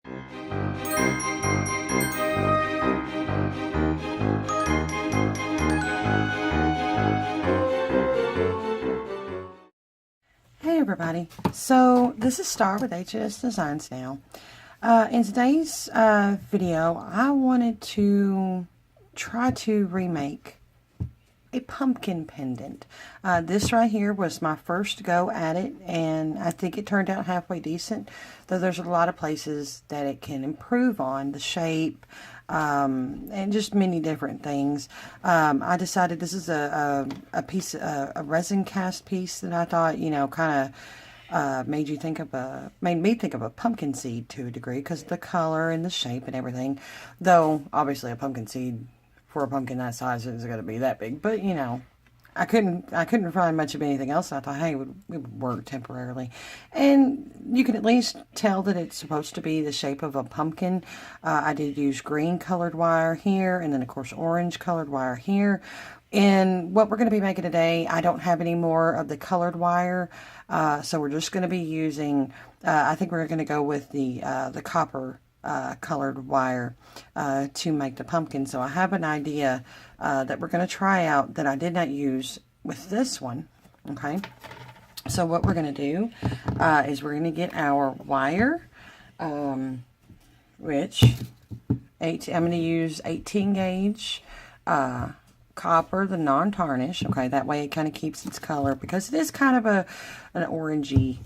Hey everybody, so this is Star with HS Designs now. In today's video, I wanted to try to remake a pumpkin pendant. This right here was my first go at it, and I think it turned out halfway decent, though there's a lot of places that it can improve on, the shape, and just many different things. I decided this is a piece, a resin cast piece that I thought, you know, kind of made me think of a pumpkin seed to a degree, because of the color and the shape and everything. Though obviously a pumpkin seed for a pumpkin that size isn't going to be that big, but you know, I couldn't find much of anything else. I thought, hey, it would work temporarily. And you can at least tell that it's supposed to be the shape of a pumpkin. I did use green colored wire here, and then of course orange colored wire here. And what we're going to be making today, I don't have any more of the colored wire, so we're just going to be using, I think we're going to go with the copper colored wire to make the pumpkin. So I have an idea that we're going to try out that I did not use with this one. Okay, so what we're going to do is we're going to get our wire, which I'm going to use 18 gauge copper, the non-tarnish. Okay, that way it kind of keeps its color, because it is kind of an orangey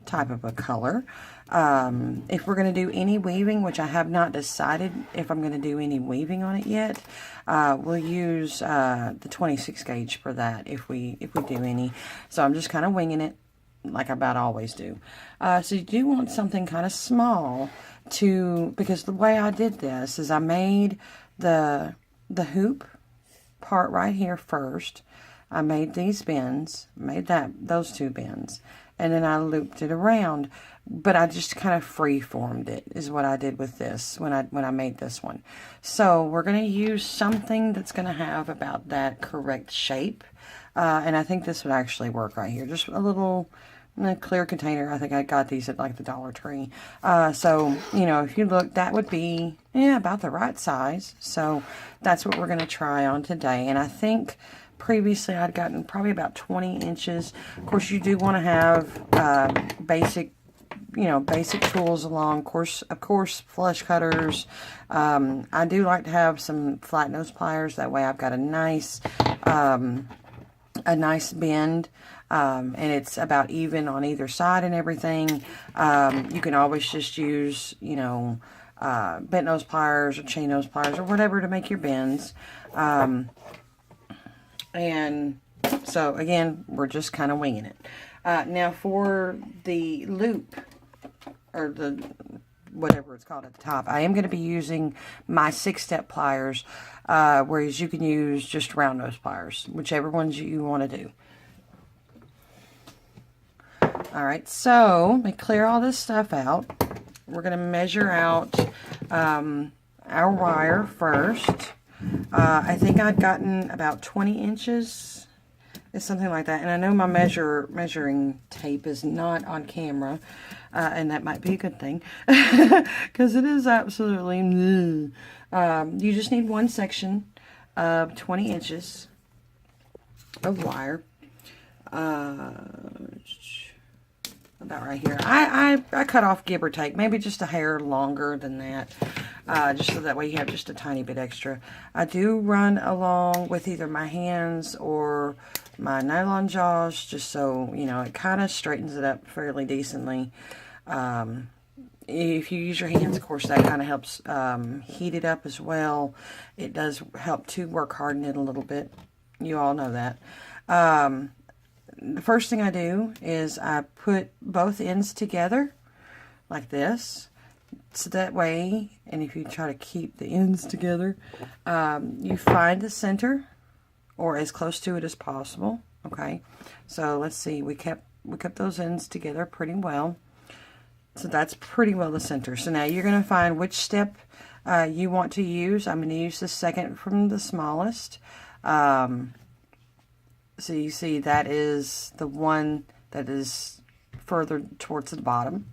type of a color. If we're going to do any weaving, which I have not decided if I'm going to do any weaving on it yet, we'll use the 26 gauge for that if we do any. So I'm just kind of winging it like I about always do. So you do want something kind of small because the way I did this is I made the hoop part right here first. I made these bends, those two bends, and then I looped it around, but I just kind of free formed it is what I did with this when I made this one. So we're going to use something that's going to have about that correct shape, and I think this would actually work right here. Just a little clear container. I think I got these at like the Dollar Tree. So, you know, if you look, that would be, yeah, about the right size. So that's what we're going to try on today. And I think previously I'd gotten probably about 20 inches. Of course, you do want to have basic tools along. Of course, flush cutters. I do like to have some flat nose pliers. That way I've got a nice bend. And it's about even on either side and everything. You can always just use, you know, bent nose pliers or chain nose pliers or whatever to make your bends. And so again, we're just kind of winging it. Now for the loop, or the whatever it's called at the top, I am going to be using my 6-step pliers, whereas you can use just round nose pliers, whichever ones you want to do. Alright, so let me clear all this stuff out. We're going to measure out our wire first. I think I've gotten about 20 inches. It's something like that. And I know my measuring tape is not on camera. And that might be a good thing. Because it is absolutely... you just need one section of 20 inches of wire. About right here. I cut off, give or take, maybe just a hair longer than that, just so that way you have just a tiny bit extra. I do run along with either my hands or my nylon jaws, just so, you know, it kind of straightens it up fairly decently. If you use your hands, of course, that kind of helps heat it up as well. It does help to work harden it a little bit. You all know that. The first thing I do is I put both ends together like this, so that way, and if you try to keep the ends together, you find the center or as close to it as possible. Okay, so let's see, we kept those ends together pretty well, so that's pretty well the center. So now you're going to find which step you want to use. I'm going to use the second from the smallest. So you see that is the one that is further towards the bottom.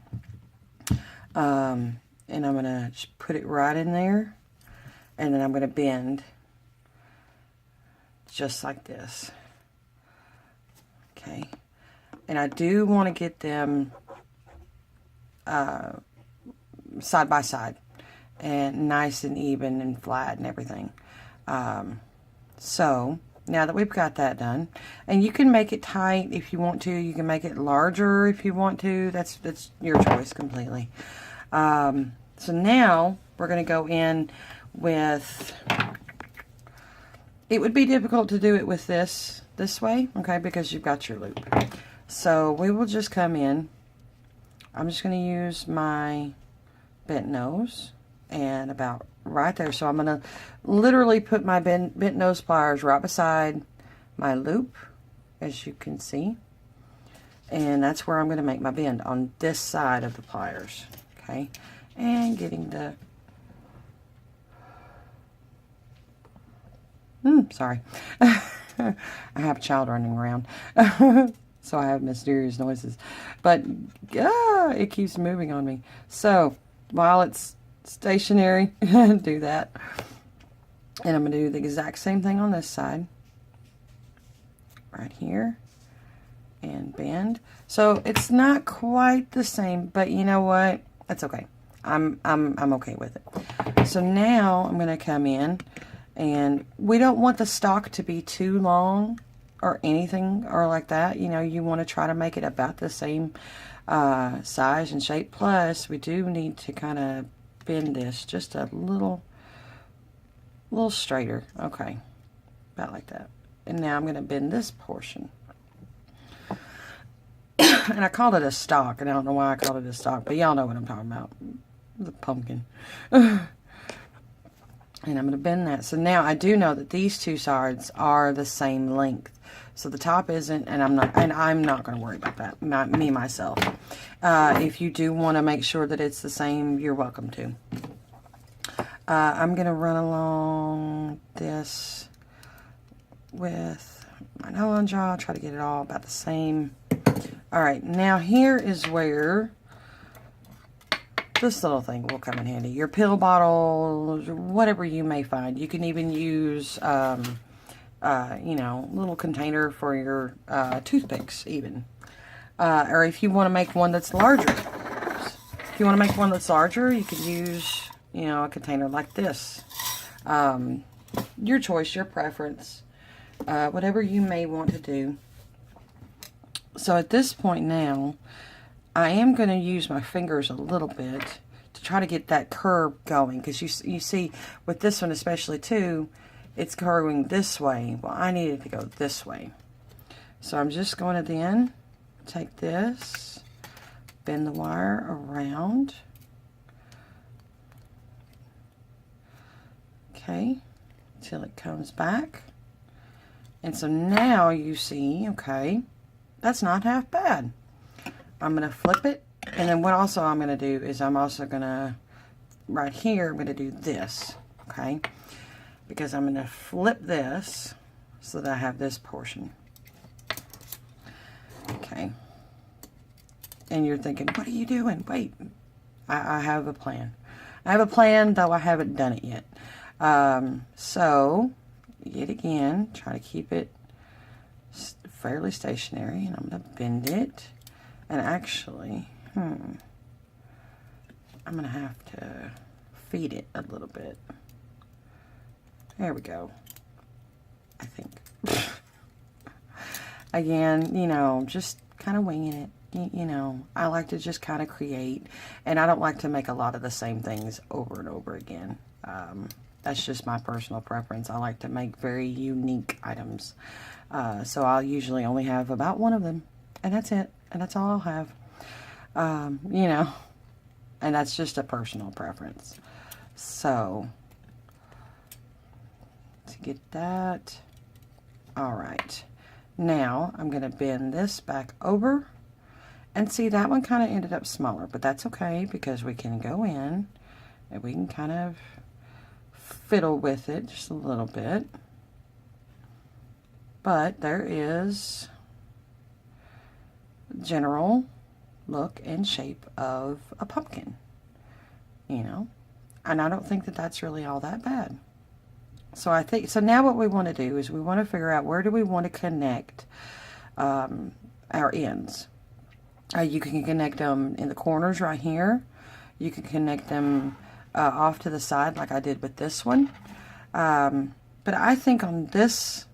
And I'm going to just put it right in there. And then I'm going to bend just like this. Okay. And I do want to get them side by side and nice and even and flat and everything. So now that we've got that done, and you can make it tight if you want to, you can make it larger if you want to, that's your choice completely. So now we're going to go in with, it would be difficult to do it with this way, okay, because you've got your loop. So we will just come in. I'm just going to use my bent nose and about right there. So I'm going to literally put my bent nose pliers right beside my loop, as you can see. And that's where I'm going to make my bend, on this side of the pliers. Okay. And getting the... sorry. I have a child running around. So I have mysterious noises. But it keeps moving on me. So while it's stationary, do that. And I'm going to do the exact same thing on this side. Right here. And bend. So it's not quite the same, but you know what? That's okay. I'm okay with it. So now I'm going to come in, and we don't want the stalk to be too long or anything or like that. You know, you want to try to make it about the same size and shape. Plus, we do need to kind of bend this just a little straighter. Okay, about like that. And now I'm going to bend this portion. And I called it a stalk, and I don't know why I called it a stalk, but y'all know what I'm talking about. The pumpkin. And I'm going to bend that. So now I do know that these two sides are the same length. So the top isn't, and I'm not going to worry about that. Me myself. If you do want to make sure that it's the same, you're welcome to. I'm going to run along this with my nylon jaw. Try to get it all about the same. All right, now here is where this little thing will come in handy. Your pill bottles, whatever you may find. You can even use, you know, little container for your toothpicks even. Or if you want to make one that's larger. If you want to make one that's larger, you could use, you know, a container like this. Your choice, your preference, whatever you may want to do. So at this point now, I am going to use my fingers a little bit to try to get that curve going. Because you see, with this one especially too, it's curving this way. Well, I need it to go this way. So I'm just going to then take this, bend the wire around. Okay, till it comes back. And so now you see, okay, that's not half bad. I'm going to flip it, and then what also I'm going to do is I'm also going to, right here, I'm going to do this, okay? Because I'm going to flip this so that I have this portion. Okay. And you're thinking, what are you doing? Wait, I have a plan. I have a plan, though I haven't done it yet. So, yet again, try to keep it fairly stationary, and I'm going to bend it. And actually, I'm going to have to feed it a little bit. There we go. I think. Again, you know, just kind of winging it. You know, I like to just kind of create, and I don't like to make a lot of the same things over and over again. That's just my personal preference. I like to make very unique items. So I'll usually only have about one of them, and that's it. And that's all I'll have. You know, and that's just a personal preference. So, to get that, all right. Now, I'm going to bend this back over. And see, that one kind of ended up smaller, but that's okay because we can go in and we can kind of fiddle with it just a little bit. But there is general look and shape of a pumpkin. you know, and I don't think that that's really all that bad. So I think, so now what we want to do is we want to figure out where do we want to connect our ends. You can connect them in the corners right here. You can connect them off to the side like I did with this one. But I think on this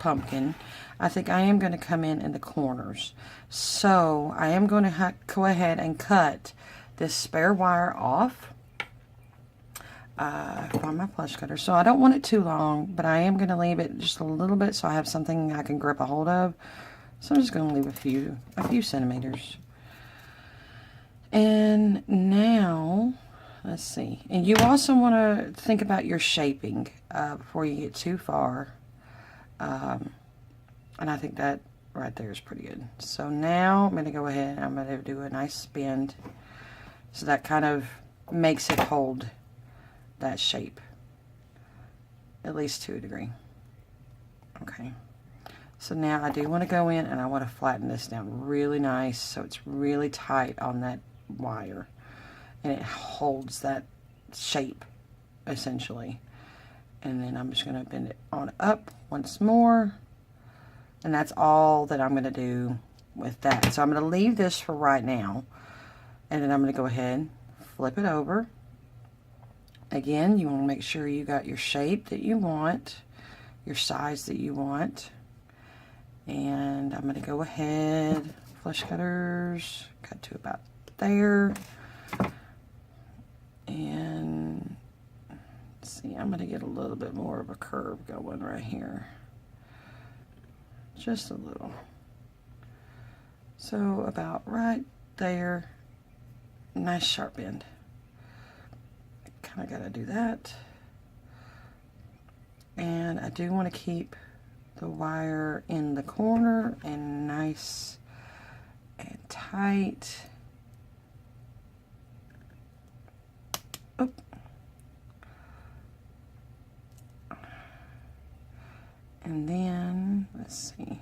pumpkin, I think I am going to come in the corners. So I am going to go ahead and cut this spare wire off. On my plush cutter. So I don't want it too long, but I am going to leave it just a little bit so I have something I can grip a hold of. So I'm just going to leave a few centimeters. And now, let's see. And you also want to think about your shaping before you get too far. And I think that right there is pretty good. So now I'm going to go ahead and I'm going to do a nice bend. So that kind of makes it hold that shape, at least to a degree. Okay, so now I do want to go in and I want to flatten this down really nice so it's really tight on that wire and it holds that shape essentially. And then I'm just going to bend it on up once more, and that's all that I'm going to do with that. So I'm going to leave this for right now, and then I'm going to go ahead, flip it over. Again, you want to make sure you got your shape that you want, your size that you want. And I'm going to go ahead, flush cutters, cut to about there. And let's see, I'm going to get a little bit more of a curve going right here. Just a little. So about right there, nice sharp end. I gotta do that, and I do want to keep the wire in the corner and nice and tight. Oh. And then let's see.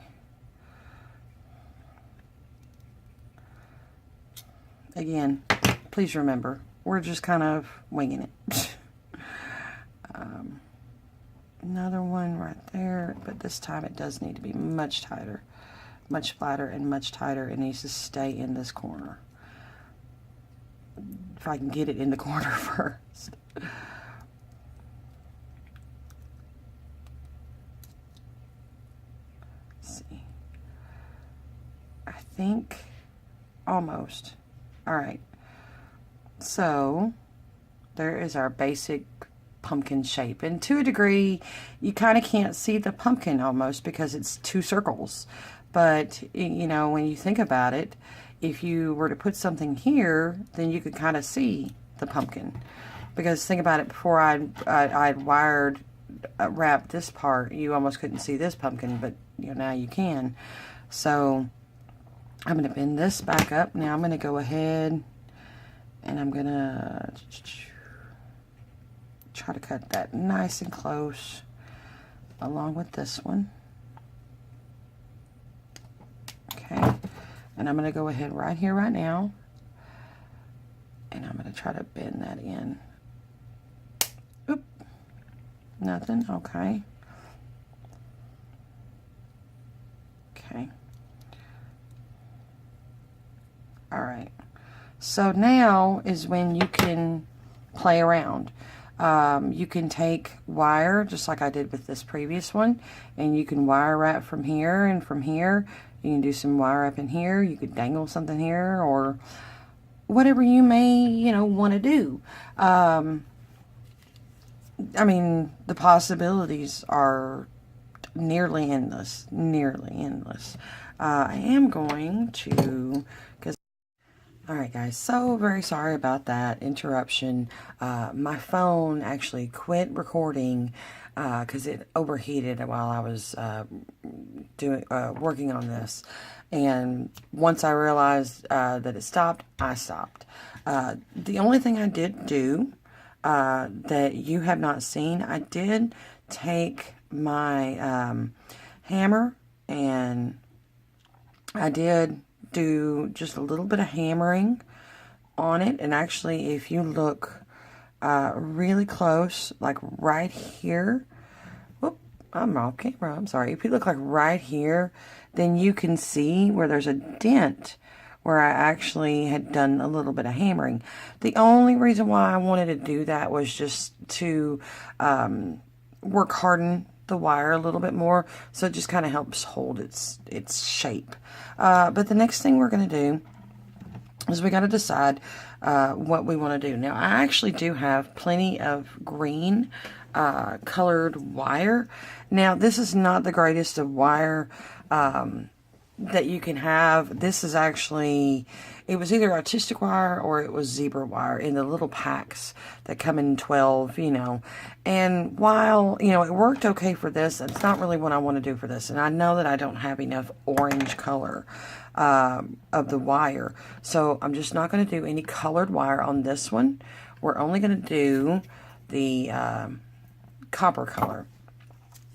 Again, please remember, we're just kind of winging it. Another one right there, but this time it does need to be much tighter, much flatter and much tighter. It needs to stay in this corner. If I can get it in the corner first. Let's see. I think almost. All right. So there is our basic pumpkin shape, and to a degree you kind of can't see the pumpkin almost because it's two circles, but you know, when you think about it, if you were to put something here, then you could kind of see the pumpkin, because think about it, before I'd wired wrapped this part, you almost couldn't see this pumpkin, but you know, now you can. So I'm going to bend this back up. Now I'm going to go ahead and I'm going to try to cut that nice and close along with this one. Okay, and I'm going to go ahead right here right now, and I'm going to try to bend that in. Oop, nothing. Okay. Okay. All right. So now is when you can play around. You can take wire, just like I did with this previous one, and you can wire wrap from here and from here. You can do some wire up in here. You could dangle something here, or whatever you may, you know, want to do. I mean, the possibilities are nearly endless, nearly endless. I am going to, because alright guys, so very sorry about that interruption. My phone actually quit recording because it overheated while I was working on this. And once I realized that it stopped, I stopped. The only thing I did do that you have not seen, I did take my hammer, and I did do just a little bit of hammering on it. And actually, if you look really close, like right here, whoop, I'm off camera, I'm sorry. If you look like right here, then you can see where there's a dent where I actually had done a little bit of hammering. The only reason why I wanted to do that was just to work harden the wire a little bit more, so it just kind of helps hold its shape. But the next thing we're going to do is we got to decide what we want to do. Now, I actually do have plenty of green colored wire. Now, this is not the greatest of wire that you can have. This is actually, it was either artistic wire or it was zebra wire in the little packs that come in 12, you know. And while, you know, it worked okay for this, it's not really what I want to do for this. And I know that I don't have enough orange color of the wire. So I'm just not going to do any colored wire on this one. We're only going to do the copper color.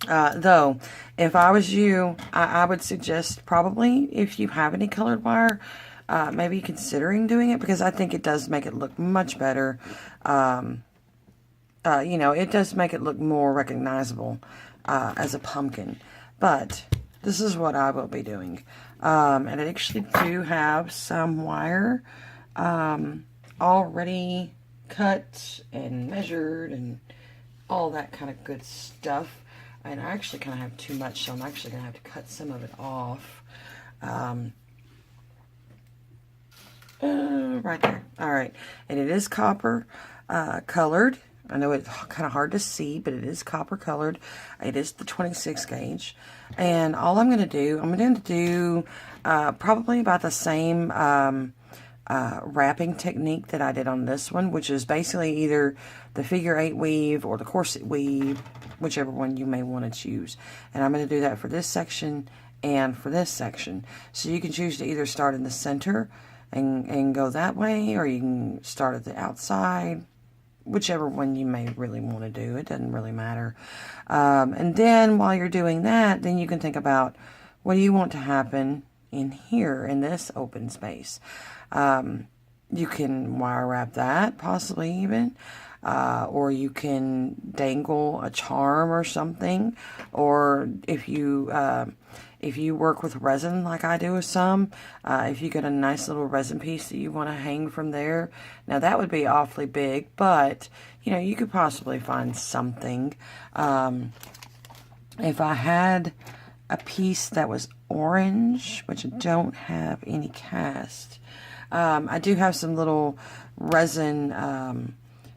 Though, if I was you, I would suggest probably, if you have any colored wire, maybe considering doing it, because I think it does make it look much better. You know, it does make it look more recognizable as a pumpkin. But this is what I will be doing. And I actually do have some wire already cut and measured and all that kind of good stuff. And I actually kind of have too much, so I'm actually going to have to cut some of it off. Right there. All right. And it is copper colored. I know it's kind of hard to see, but it is copper colored. It is the 26 gauge. And all I'm going to do, I'm going to do probably about the same wrapping technique that I did on this one, which is basically either the figure 8 weave or the corset weave, whichever one you may want to choose. And I'm going to do that for this section and for this section. So you can choose to either start in the center and go that way, or you can start at the outside, whichever one you may really want to do. It doesn't really matter. And then while you're doing that, then you can think about, what do you want to happen in here, in this open space? You can wire wrap that, possibly even, or you can dangle a charm or something, or if you work with resin like I do with some, if you get a nice little resin piece that you want to hang from there, now that would be awfully big, but you know, you could possibly find something. If I had a piece that was orange, which I don't have any cast, I do have some little resin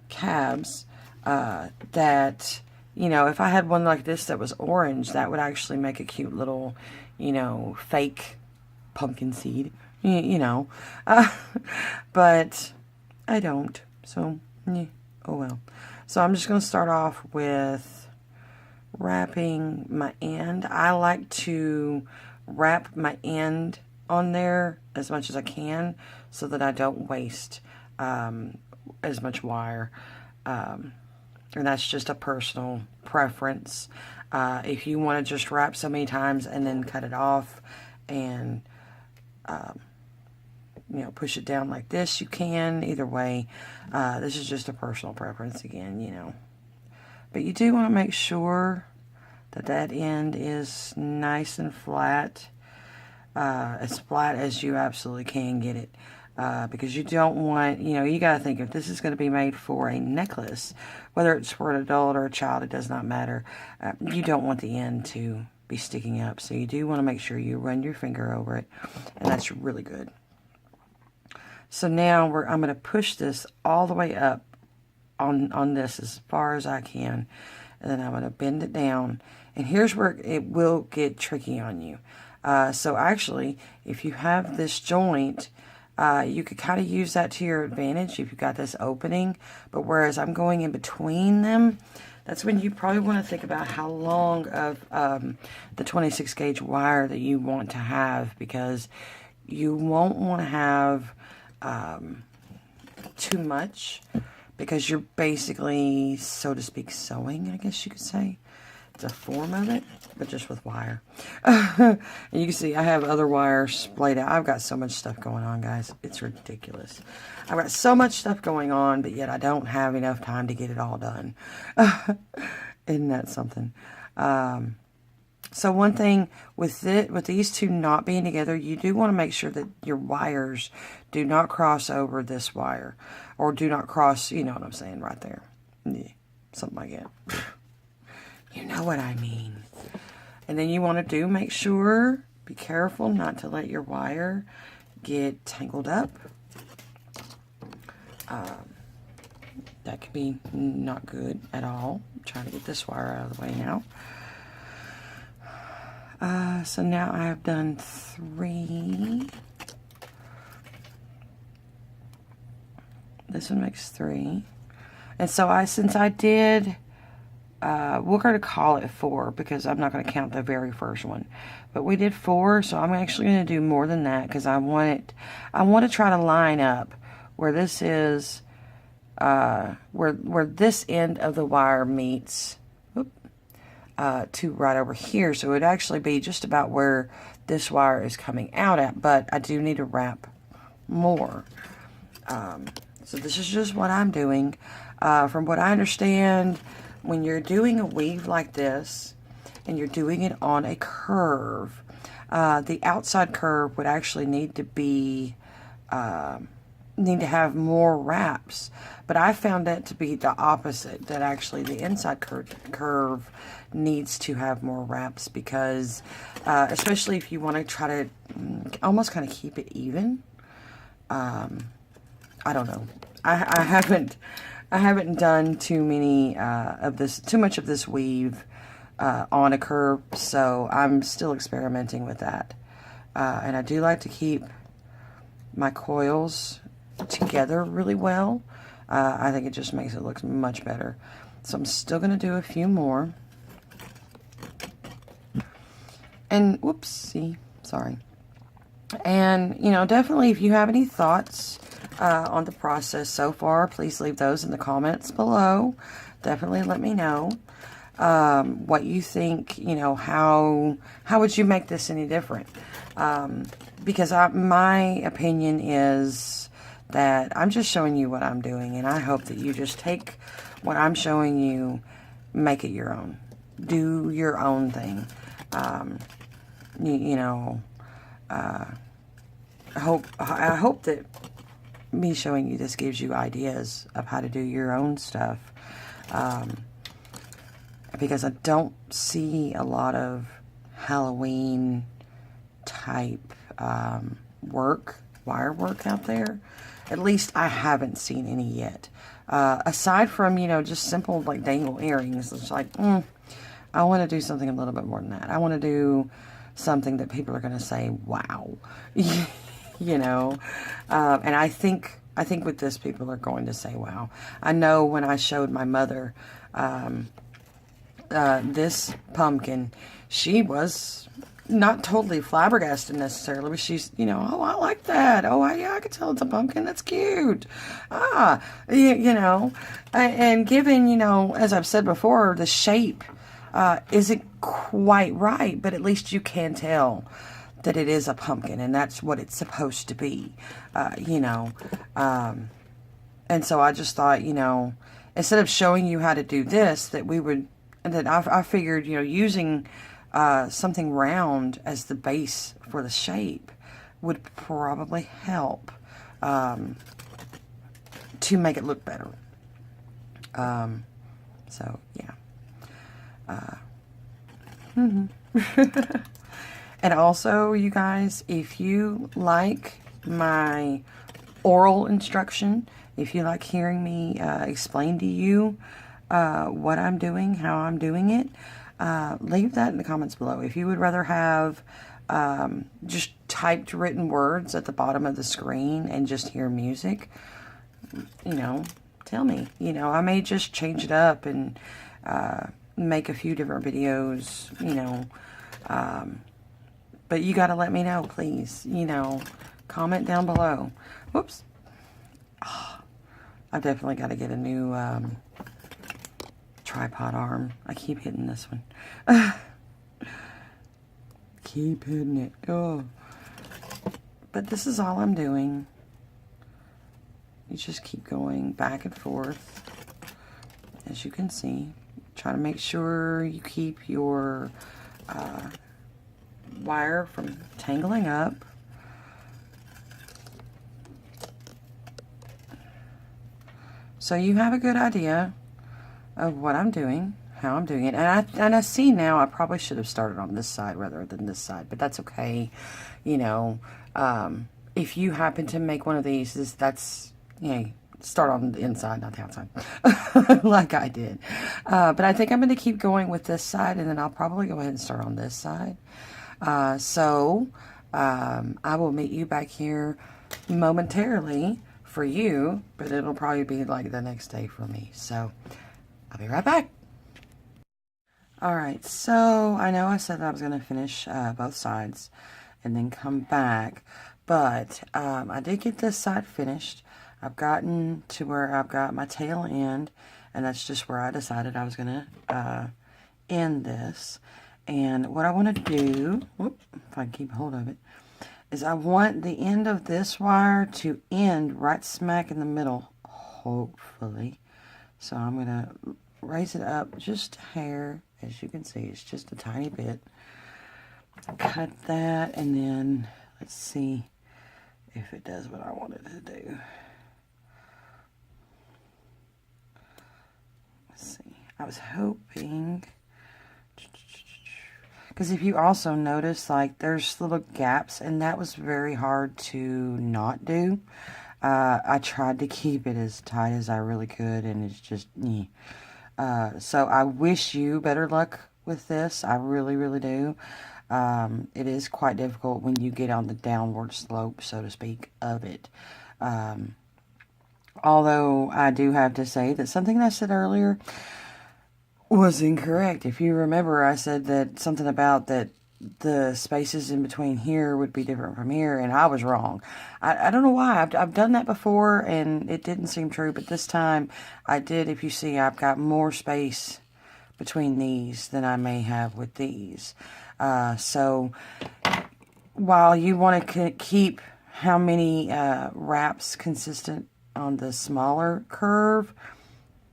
cabs that, you know, if I had one like this that was orange, that would actually make a cute little, you know, fake pumpkin seed, you know. But I don't, so, yeah, oh well. So I'm just going to start off with wrapping my end. I like to wrap my end on there as much as I can so that I don't waste as much wire. And that's just a personal preference. If you want to just wrap so many times and then cut it off and you know, push it down like this, you can. Either way, this is just a personal preference again, you know. But you do want to make sure that that end is nice and flat, as flat as you absolutely can get it. Because you don't want, you know, you got to think, if this is going to be made for a necklace, whether it's for an adult or a child, it does not matter. You don't want the end to be sticking up. So you do want to make sure you run your finger over it. And that's really good. So now I'm going to push this all the way up on this as far as I can. And then I'm going to bend it down. And here's where it will get tricky on you. So actually, if you have this joint, you could kind of use that to your advantage if you've got this opening. But whereas I'm going in between them, that's when you probably want to think about how long of the 26 gauge wire that you want to have, because you won't want to have too much, because you're basically, so to speak, sewing, I guess you could say, the form of it, but just with wire. And you can see I have other wires splayed out. I've got so much stuff going on, guys. It's ridiculous. I've got so much stuff going on, but yet I don't have enough time to get it all done. Isn't that something? So one thing with these two not being together, you do want to make sure that your wires do not cross over this wire. Or do not cross, you know what I'm saying, right there. Yeah, something like that. You know what I mean. And then you want to make sure, be careful not to let your wire get tangled up. That could be not good at all. I'm trying to get this wire out of the way now. So now I have done 3. This one makes 3. And so since I did, we're going to call it 4 because I'm not going to count the very first one. But we did 4, so I'm actually going to do more than that because I want to try to line up where this is, where this end of the wire meets to right over here. So it would actually be just about where this wire is coming out at, but I do need to wrap more. So this is just what I'm doing. From what I understand, when you're doing a weave like this and you're doing it on a curve, the outside curve would actually need to have more wraps. But I found that to be the opposite, that actually the inside curve needs to have more wraps because, especially if you want to try to almost kind of keep it even. I don't know. I haven't done too much of this weave on a curve, so I'm still experimenting with that. And I do like to keep my coils together really well. I think it just makes it look much better. So I'm still going to do a few more. And whoopsie, sorry. And, you know, definitely if you have any thoughts on the process so far, please leave those in the comments below. Definitely let me know what you think, you know, how would you make this any different? Because my opinion is that I'm just showing you what I'm doing, and I hope that you just take what I'm showing you, make it your own. Do your own thing. You know, I hope that me showing you this gives you ideas of how to do your own stuff. Because I don't see a lot of Halloween type wire work out there. At least I haven't seen any yet. Aside from, you know, just simple like dangle earrings. It's like, I want to do something a little bit more than that. I want to do something that people are going to say, wow. You know, and I think with this, people are going to say, wow. I know when I showed my mother this pumpkin, she was not totally flabbergasted necessarily, but she's, you know, oh, I like that. Oh, yeah, I can tell it's a pumpkin. That's cute. You know, and given, you know, as I've said before, the shape isn't quite right, but at least you can tell that it is a pumpkin, and that's what it's supposed to be, you know. And so I just thought, you know, instead of showing you how to do this, that I figured, you know, using something round as the base for the shape would probably help to make it look better. So, yeah. And also, you guys, if you like my oral instruction, if you like hearing me explain to you what I'm doing, how I'm doing it, leave that in the comments below. If you would rather have just typed written words at the bottom of the screen and just hear music, you know, tell me. You know, I may just change it up and make a few different videos, you know, but you got to let me know, please. You know, comment down below. Whoops. Oh, I've definitely got to get a new tripod arm. I keep hitting this one. Keep hitting it. Oh. But this is all I'm doing. You just keep going back and forth. As you can see, try to make sure you keep your wire from tangling up. So you have a good idea of what I'm doing, how I'm doing it. And I see now I probably should have started on this side rather than this side, but that's okay. You know, if you happen to make one of these, that's, you know, start on the inside, not the outside, like I did. But I think I'm going to keep going with this side, and then I'll probably go ahead and start on this side. I will meet you back here momentarily for you, but it'll probably be like the next day for me. So I'll be right back. All right, so I know I said I was going to finish both sides and then come back, but I did get this side finished. I've gotten to where I've got my tail end, and that's just where I decided I was going to end this. And what I want to do, if I can keep hold of it, is I want the end of this wire to end right smack in the middle, hopefully. So I'm going to raise it up just a hair. As you can see, it's just a tiny bit. Cut that, and then let's see if it does what I want it to do. Let's see. I was hoping, because if you also notice, like, there's little gaps, and that was very hard to not do. I tried to keep it as tight as I really could, and it's just, so I wish you better luck with this. I really, really do. It is quite difficult when you get on the downward slope, so to speak, of it. Although I do have to say that something I said earlier was incorrect. If you remember, I said that something about that the spaces in between here would be different from here, and I was wrong. I don't know why. I've done that before, and it didn't seem true, but this time I did. If you see, I've got more space between these than I may have with these. So while you want to keep how many wraps consistent on the smaller curve,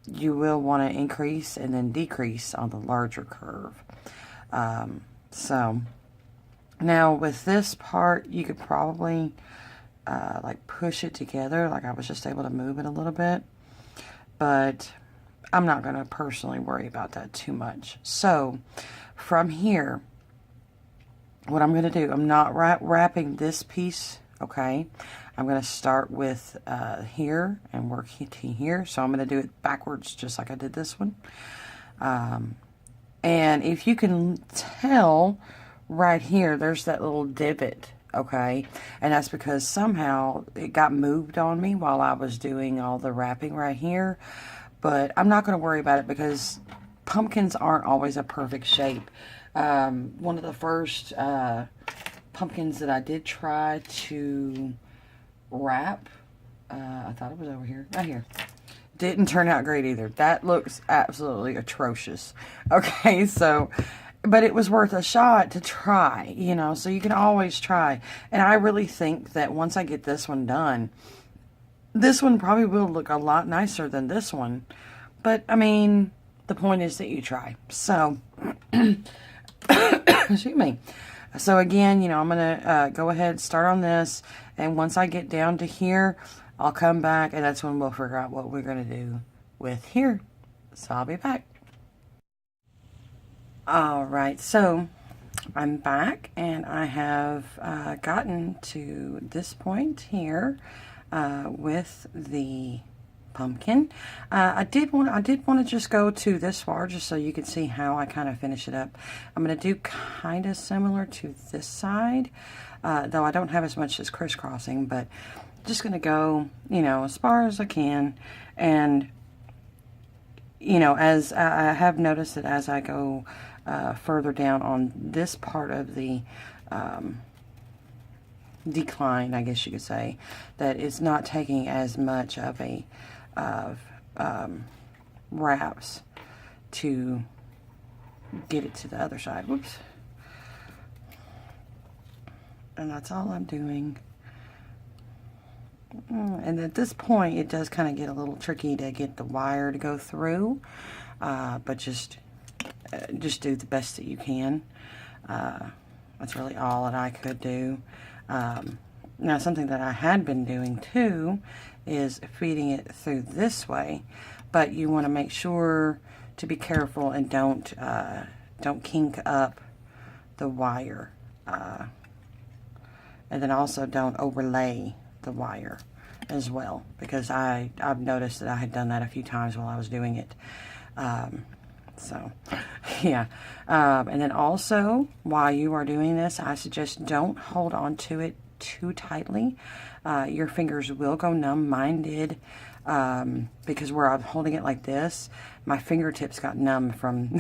you will want to increase and then decrease on the larger curve. So now with this part, you could probably like push it together, like I was just able to move it a little bit, but I'm not going to personally worry about that too much. So from here, what I'm going to do, I'm not wrapping this piece, okay? I'm going to start with here and work to here. So I'm going to do it backwards just like I did this one. And if you can tell right here, there's that little divot, okay? And that's because somehow it got moved on me while I was doing all the wrapping right here. But I'm not going to worry about it because pumpkins aren't always a perfect shape. One of the first pumpkins that I did try to wrap, I thought it was over here, right here. Didn't turn out great either. That looks absolutely atrocious. Okay, so, but it was worth a shot to try, you know, so you can always try. And I really think that once I get this one done, this one probably will look a lot nicer than this one. But, I mean, the point is that you try. So, excuse me. So, again, you know, I'm going to go ahead and start on this. And once I get down to here, I'll come back, and that's when we'll figure out what we're going to do with here. So I'll be back. All right, so I'm back, and I have gotten to this point here with the pumpkin. I did want to just go to this far just so you can see how I kind of finish it up. I'm going to do kind of similar to this side, though I don't have as much as crisscrossing, but just going to go, you know, as far as I can. And, you know, as I have noticed that as I go further down on this part of the decline, I guess you could say, that it's not taking as much of a wraps to get it to the other side. Whoops. And that's all I'm doing. And at this point, it does kind of get a little tricky to get the wire to go through, but just do the best that you can. That's really all that I could do. Now, something that I had been doing too is feeding it through this way, but you want to make sure to be careful and don't kink up the wire, and then also don't overlay the wire as well, because I've noticed that I had done that a few times while I was doing it. So yeah, and then also while you are doing this, I suggest don't hold on to it too tightly. Your fingers will go numb. Mine did, because where I'm holding it like this, my fingertips got numb from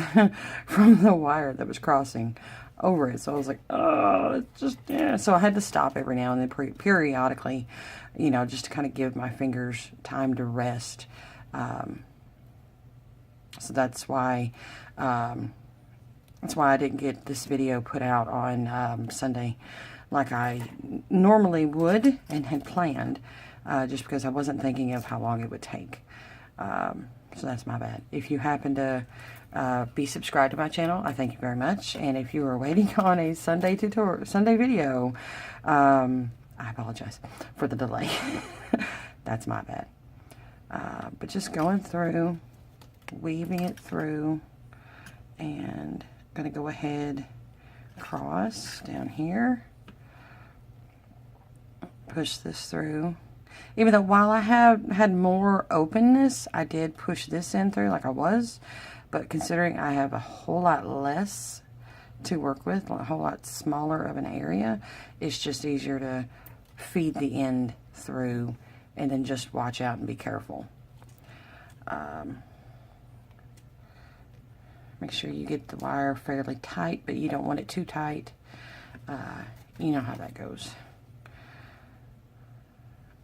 from the wire that was crossing over it. So I was like, oh, it's just, yeah. So I had to stop every now and then, periodically, you know, just to kind of give my fingers time to rest. So that's why I didn't get this video put out on Sunday like I normally would and had planned, just because I wasn't thinking of how long it would take. So that's my bad. If you happen to be subscribed to my channel, I thank you very much. And if you are waiting on a Sunday video, I apologize for the delay. That's my bad. But just going through, weaving it through, and I'm going to go ahead, cross down here, push this through. Even though while I have had more openness, I did push this in through like I was, but considering I have a whole lot less to work with, a whole lot smaller of an area, it's just easier to feed the end through and then just watch out and be careful. Make sure you get the wire fairly tight, but you don't want it too tight. You know how that goes.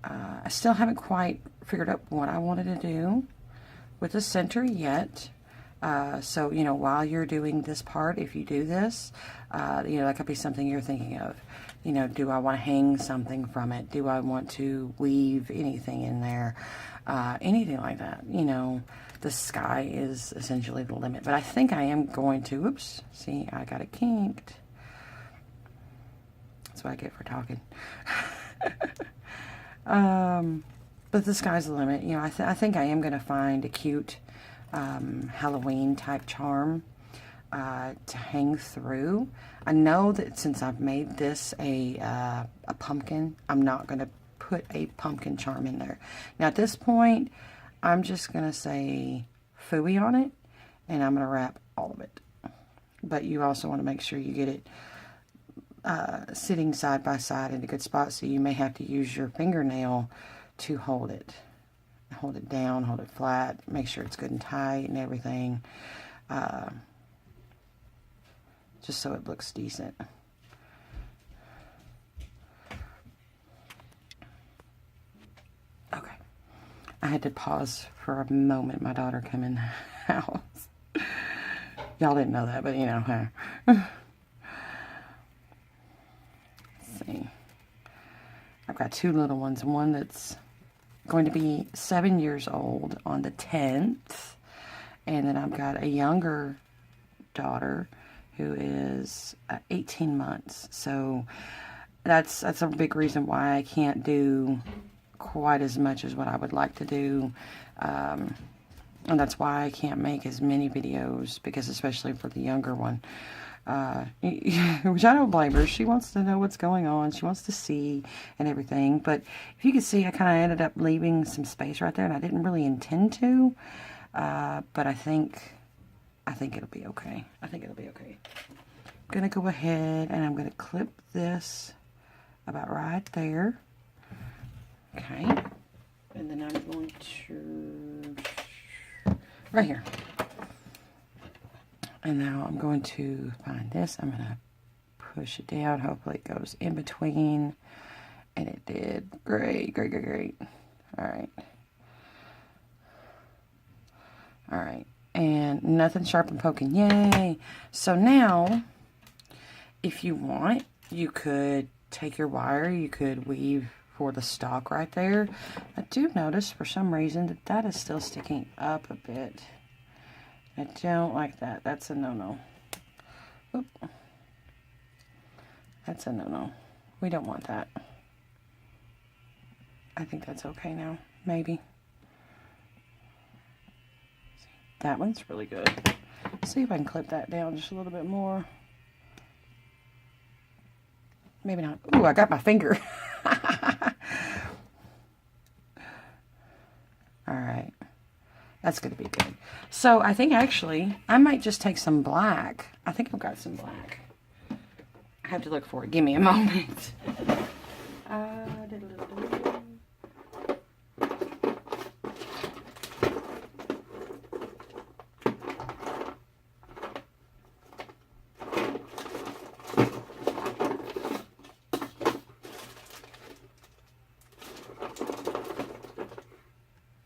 I still haven't quite figured out what I wanted to do with the center yet. So, you know, while you're doing this part, if you do this, you know, that could be something you're thinking of. You know, do I want to hang something from it? Do I want to weave anything in there? Anything like that. You know, the sky is essentially the limit. But I think I am going to, oops, see, I got it kinked. That's what I get for talking. But the sky's the limit. You know, I think I am going to find a cute Halloween type charm to hang through. I know that since I've made this a pumpkin, I'm not going to put a pumpkin charm in there. Now at this point, I'm just going to say phooey on it, and I'm going to wrap all of it. But you also want to make sure you get it sitting side by side in a good spot, so you may have to use your fingernail to hold it. Hold it down, hold it flat, make sure it's good and tight and everything, just so it looks decent. Okay, I had to pause for a moment. My daughter came in the house. Y'all didn't know that, but you know, huh? See, I've got two little ones. One that's going to be 7 years old on the 10th, and then I've got a younger daughter who is 18 months. So that's a big reason why I can't do quite as much as what I would like to do, and that's why I can't make as many videos, because especially for the younger one. Which I don't blame her. She wants to know what's going on. She wants to see and everything. But if you can see, I kind of ended up leaving some space right there, and I didn't really intend to. But I think it'll be okay. I think it'll be okay. I'm gonna go ahead and I'm gonna clip this about right there. Okay, and then I'm going to right here. And now I'm going to find this. I'm going to push it down. Hopefully it goes in between. And it did. Great, great, great, great. All right. All right. And nothing sharp and poking. Yay! So now, if you want, you could take your wire, you could weave for the stalk right there. I do notice for some reason that that is still sticking up a bit. I don't like that. That's a no-no. Oop. That's a no-no. We don't want that. I think that's okay now. Maybe. That one's really good. See if I can clip that down just a little bit more. Maybe not. Ooh, I got my finger. Alright. That's going to be good. So, I think actually, I might just take some black. I think I've got some black. I have to look for it. Give me a moment.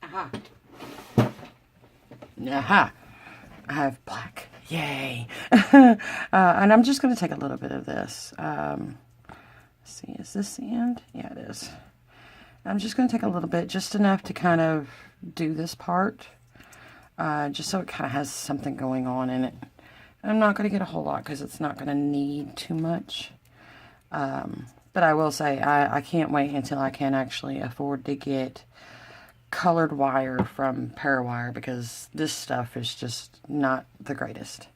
Aha. Aha. I have black. Yay. And I'm just going to take a little bit of this. Let's see, is this the end? Yeah, it is. I'm just going to take a little bit, just enough to kind of do this part. Just so it kind of has something going on in it. I'm not going to get a whole lot because it's not going to need too much. But I will say, I can't wait until I can actually afford to get colored wire from Parawire, because this stuff is just not the greatest.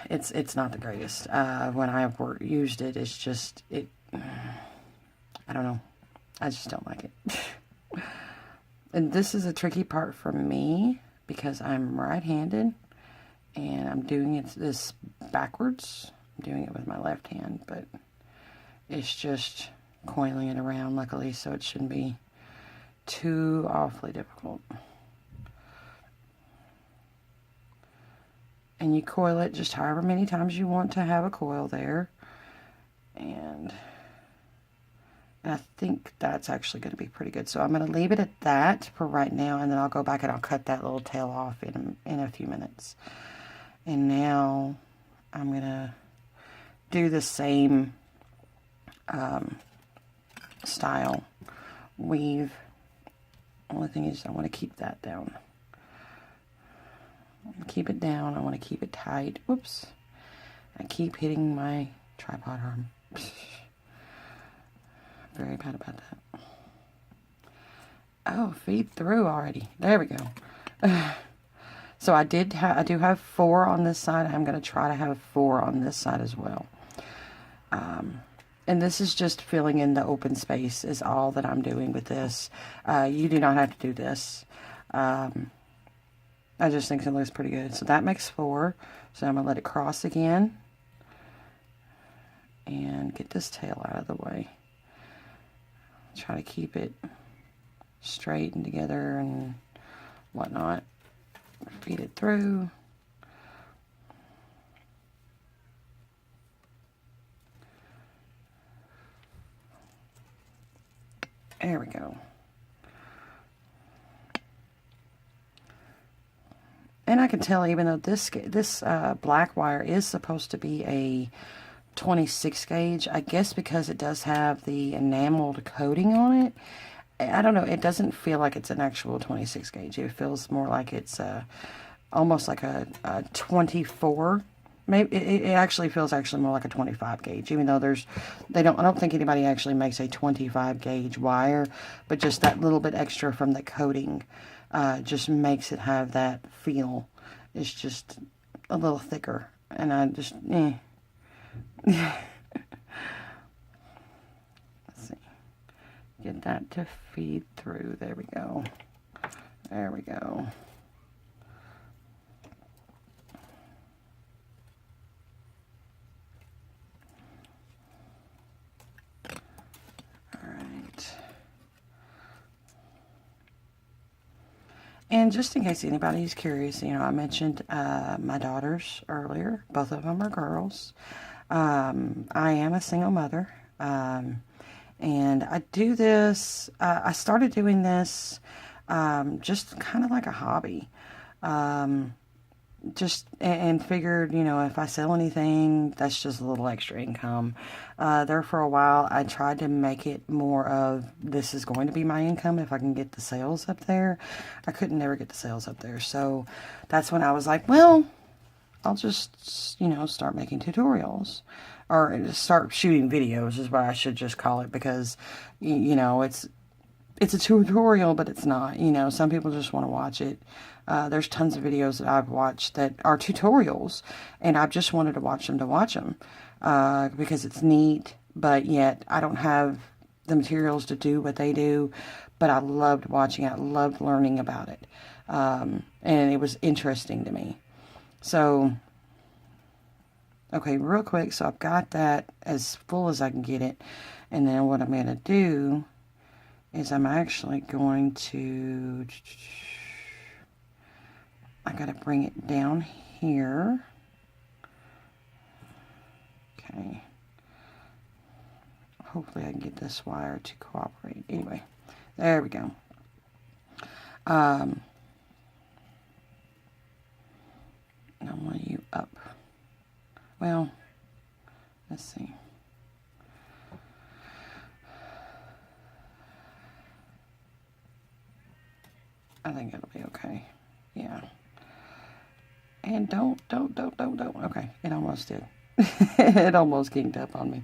It's not the greatest. When I've used it, it's just, I don't know. I just don't like it. And this is a tricky part for me because I'm right-handed and I'm doing this backwards. I'm doing it with my left hand, but it's just coiling it around, luckily, so it shouldn't be too awfully difficult. And you coil it just however many times you want to have a coil there. And I think that's actually going to be pretty good. So I'm going to leave it at that for right now, and then I'll go back and I'll cut that little tail off in a few minutes. And now I'm going to do the same style weave. Only thing is I want to keep that down. Keep it down. I want to keep it tight. Whoops. I keep hitting my tripod arm. Very bad about that. Oh, feed through already. There we go. So I do have 4 on this side. I'm going to try to have 4 on this side as well. And this is just filling in the open space is all that I'm doing with this. You do not have to do this. I just think it looks pretty good. So that makes 4. So I'm going to let it cross again. And get this tail out of the way. Try to keep it straight and together and whatnot. Feed it through. There we go. And I can tell, even though this black wire is supposed to be a 26 gauge, I guess because it does have the enameled coating on it, I don't know, it doesn't feel like it's an actual 26 gauge. It feels more like it's almost like a 24. Maybe it actually feels more like a 25 gauge, even though I don't think anybody actually makes a 25 gauge wire, but just that little bit extra from the coating just makes it have that feel. It's just a little thicker, and I just, Let's see. Get that to feed through. There we go. There we go. And just in case anybody's curious, I mentioned my daughters earlier. Both of them are girls. I am a single mother. And I do this, I started doing this just kind of like a hobby. Just and figured, you know, if I sell anything, that's just a little extra income. There for a while, I tried to make it more of this is going to be my income if I can get the sales up there. I couldn't never get the sales up there, so that's when I was like, well, I'll just, you know, start making tutorials or start shooting videos is what I should just call it, because you know, it's a tutorial, but it's not. You know, some people just want to watch it. There's tons of videos that I've watched that are tutorials, and I've just wanted to watch them because it's neat, but yet I don't have the materials to do what they do, but I loved watching it. I loved learning about it, and it was interesting to me. So, okay, real quick, so I've got that as full as I can get it, and then what I'm going to do is I'm actually going to, I got to bring it down here. Okay. Hopefully I can get this wire to cooperate. Anyway, there we go. I want you up. Well, let's see. I think it'll be okay. Yeah. And don't. Okay, it almost did. It almost kinked up on me.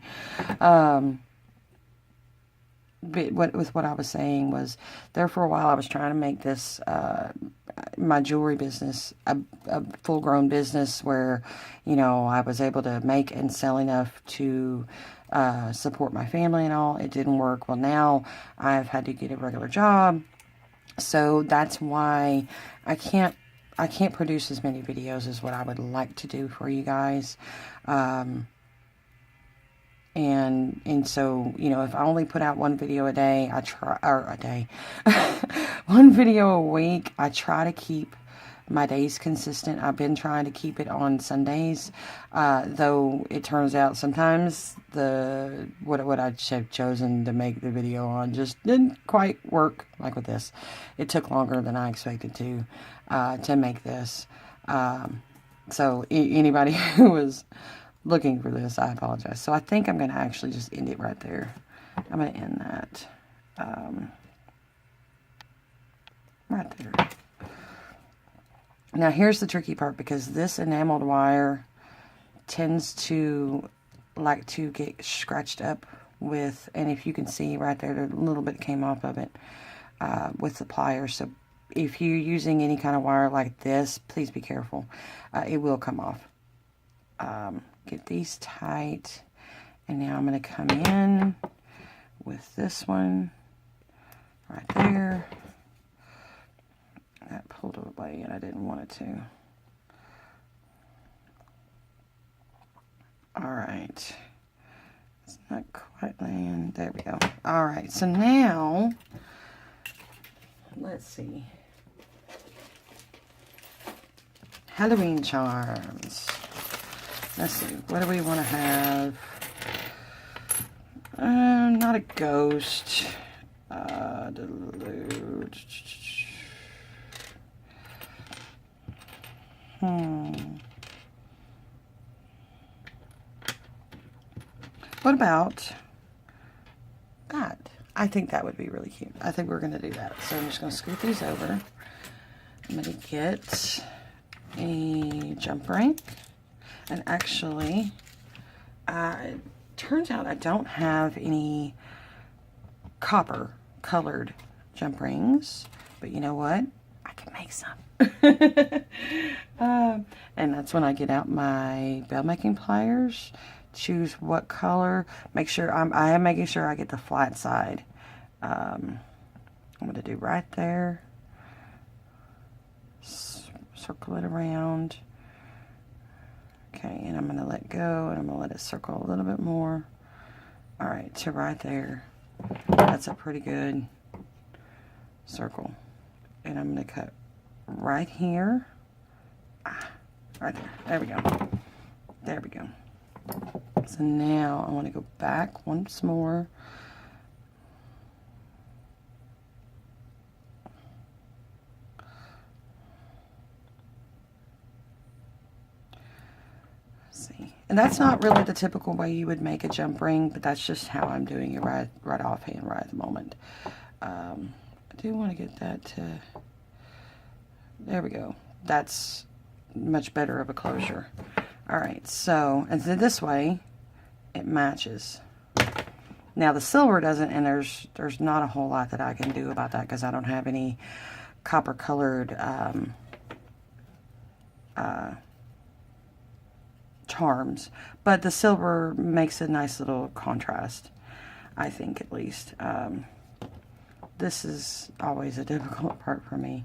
But what I was saying was, there for a while I was trying to make this, my jewelry business, a full-grown business where, you know, I was able to make and sell enough to support my family and all. It didn't work. Well, now I've had to get a regular job. So that's why I can't produce as many videos as what I would like to do for you guys. And so, you know, if I only put out one video a day, one video a week, I try to keep my days consistent. I've been trying to keep it on Sundays, though it turns out sometimes what I have chosen to make the video on just didn't quite work. Like with this, it took longer than I expected to make this. So anybody who was looking for this, I apologize. So I think I'm going to actually just end it right there. I'm going to end that right there. Now here's the tricky part, because this enameled wire tends to like to get scratched up with, and if you can see right there, a little bit came off of it with the pliers. So if you're using any kind of wire like this, please be careful. It will come off. Get these tight, and now I'm going to come in with this one right there. That pulled away and I didn't want it to. Alright. It's not quite laying. There we go. Alright, so now, let's see. Halloween charms. Let's see. What do we want to have? Not a ghost. What about that? I think that would be really cute. I think we're going to do that. So I'm just going to scoot these over. I'm going to get a jump ring. And actually, it turns out I don't have any copper colored jump rings. But you know what? I can make some. And that's when I get out my bell making pliers, choose what color, make sure I am making sure I get the flat side. I'm going to do right there, circle it around. Okay, and I'm going to let go, and I'm going to let it circle a little bit more. Alright, to right there. That's a pretty good circle. And I'm going to cut right here. Right there. There we go. There we go. So now I want to go back once more. see. And that's not really the typical way you would make a jump ring, but that's just how I'm doing it right offhand right at the moment. I do want to get that to, there we go. That's much better of a closure. All right, so, and then this way, it matches. Now the silver doesn't, and there's not a whole lot that I can do about that because I don't have any copper colored charms, but the silver makes a nice little contrast, I think, at least. This is always a difficult part for me.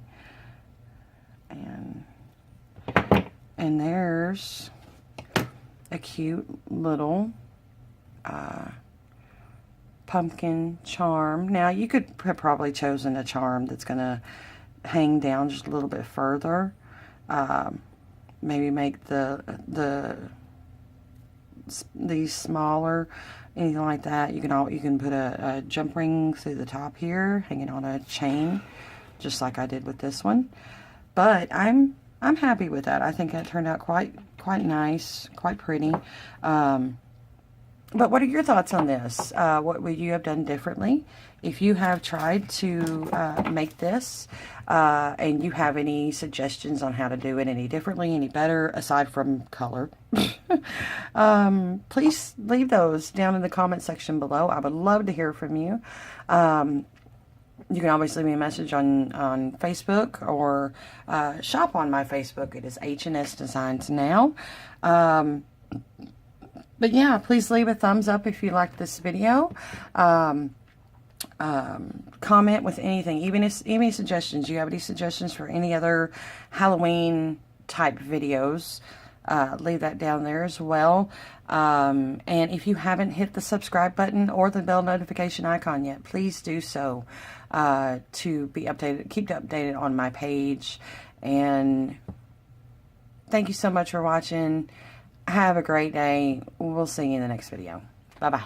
And there's a cute little pumpkin charm. Now you could have probably chosen a charm that's going to hang down just a little bit further. Maybe make these smaller, anything like that. You can put a jump ring through the top here, hanging on a chain, just like I did with this one. But I'm happy with that. I think that turned out quite nice, quite pretty. But what are your thoughts on this? What would you have done differently if you have tried to make this, and you have any suggestions on how to do it any differently, any better, aside from color? Please leave those down in the comment section below. I would love to hear from you. You can always leave me a message on Facebook, or shop on my Facebook. It is H&S Designs Now. But yeah, please leave a thumbs up if you liked this video. Comment with anything, even if any suggestions. You have any suggestions for any other Halloween type videos? Leave that down there as well. And if you haven't hit the subscribe button or the bell notification icon yet, please do so to be updated, keep updated on my page. And thank you so much for watching. Have a great day. We'll see you in the next video. Bye-bye.